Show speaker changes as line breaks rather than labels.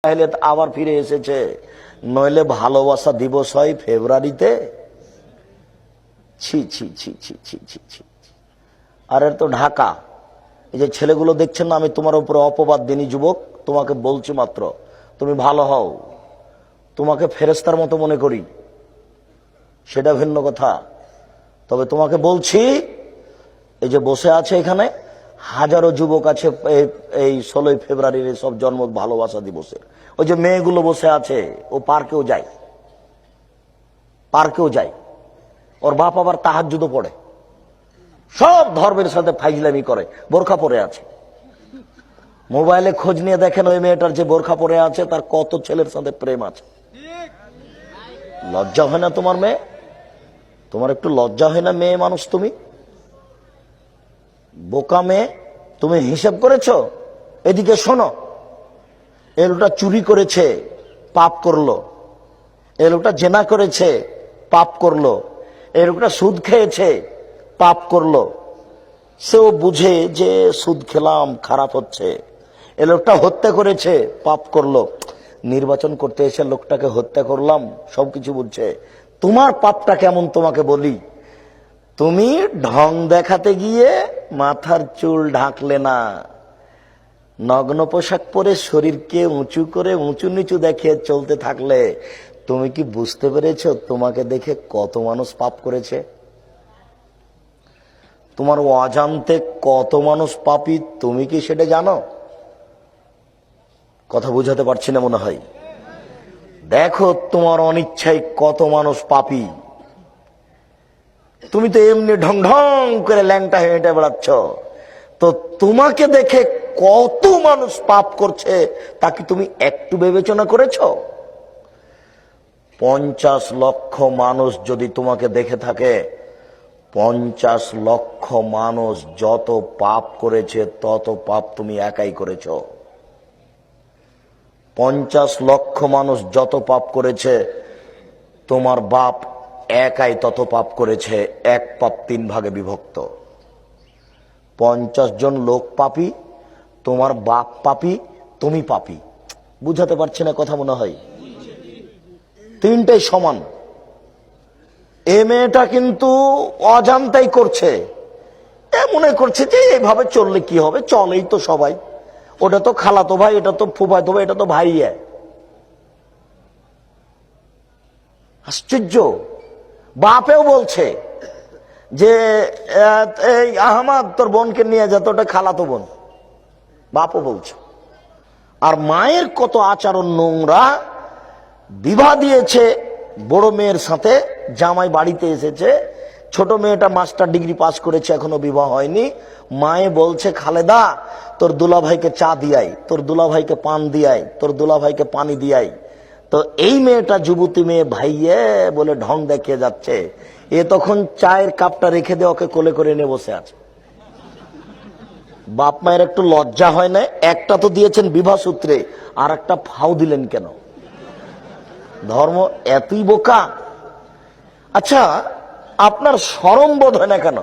আবার ফিরে এসেছে, নইলে ভালোবাসা দিবস হয় ফেব্রুয়ারিতে। ছি ছি ছি ছি ছি ছি ছি। আর এর তো ঢাকা। এই যে ছেলেগুলো দেখছেন না, আমি তোমার উপরে অপবাদ দিনি যুবক, তোমাকে বলছি মাত্র তুমি ভালো হও, তোমাকে ফেরেশতার মতো মনে করি, সেটা ভিন্ন কথা। তবে তোমাকে বলছি, এই যে বসে আছে এখানে হাজারো যুবক আছে এই 16ই ফেব্রুয়ারির সব জন্ম ভালোবাসা দিবসের। ওই যে মেয়েগুলো বসে আছে, ও পার্কেও যায়, ওর বাপ আবার তাহাজ্জুদও পড়ে, সব ধর্মের সাথে ফাইজলামি করে, বোরখা পরে আছে। মোবাইলে খোঁজ নিয়ে দেখেন ওই মেয়েটার যে বোরখা পরে আছে তার কত ছেলের সাথে প্রেম আছে। লজ্জা হয় না তোমার মেয়ে? তোমার একটু লজ্জা হয় না? মেয়ে মানুষ তুমি, বোকা মেয়ে, তুমি হিসাব করেছো? এদিকে শোনো, এ লোকটা চুরি করেছে, পাপ করলো। এ লোকটা জেনা করেছে, পাপ করলো। এ লোকটা সুদ খেয়েছে, পাপ করলো। সেও বুঝে যে সুদ খেলাম, খারাপ হচ্ছে। এ লোকটা হত্যা করেছে, পাপ করলো। নির্বাচন করতে এসে লোকটাকে হত্যা করলাম, সবকিছু বুঝছে। তোমার পাপটা কেমন তোমাকে বলি। তুমি ঢং দেখাতে গিয়ে মাথার চুল ঢাকলে না, নগ্ন পোশাক পরে শরীরকে উঁচু করে উঁচু নিচু দেখিয়ে চলতে থাকলে তুমি কি বুঝতে পেরেছো তোমাকে দেখে কত মানুষ পাপ করেছে? তোমার অজান্তে কত মানুষ পাপী তুমি কি সেটা জানো? কথা বুঝাতে পারছি না মনে হয়। দেখো তোমার অনিচ্ছায় কত মানুষ পাপী। তুমি তো এমনি ঢং ঢং করে ল্যাংটা হেঁটে বেড়াচ্ছ, তো তোমাকে দেখে কত মানুষ পাপ করছে তা কি তুমি একটু বিবেচনা করেছো? 50 লক্ষ মানুষ যদি তোমাকে দেখে থাকে, 50 লক্ষ মানুষ যত পাপ করেছে তত পাপ তুমি একাই করেছো। 50 লক্ষ মানুষ যত পাপ করেছে, তোমার বাপ একাই তত পাপ করেছে। এক পাপ 3 ভাগে বিভক্ত। 50 জন লোক পাপী, তোমার বাপ পাপী, তুমি পাপী। বুঝাতে পারছি না কথা মনে হয়? তিনটাই সমান। এ মেয়েটা কিন্তু অজান্তাই করছে, মনে করছে যে এইভাবে চললে কি হবে, চলেই তো সবাই, ওটা তো খালাতো ভাই, এটা তো ফুফাতো ভাই, এটা তো ভাই। আশ্চর্য। বাপেও বলছে যে এই আহমদ তোর বোনকে নিয়ে যেত, ওটা খালাতো বোন, বাপও বলছে। আর মায়ের কত আচরণ নোংরা। বিবাহ দিয়েছে বড় মেয়ের সাথে, জামাই বাড়িতে এসেছে, ছোট মেয়েটা মাস্টার ডিগ্রি পাস করেছে, এখনো বিবাহ হয়নি। মায়ে বলছে খালেদা তোর দুলা ভাইকে চা দিয়াই, তোর দুলা ভাইকে পান দিয়াই, তোর দুলা ভাইকে পানি দিয়াই। তো এই মেয়েটা যুবতী মেয়ে ভাইয়ে বলে ঢং দেখিয়ে যাচ্ছে। এ তখন চায়ের কাপটা রেখে দিয়ে ওকে কোলে করে নিয়ে বসে আছে। বাপ মায়ের একটু লজ্জা হয় না? একটা তো দিয়েছেন বিবাহ সূত্রে, আর একটা ফাও দিলেন কেন? ধর্ম এতই বোকা। আচ্ছা, আপনার শরম বোধ হয় না কেন?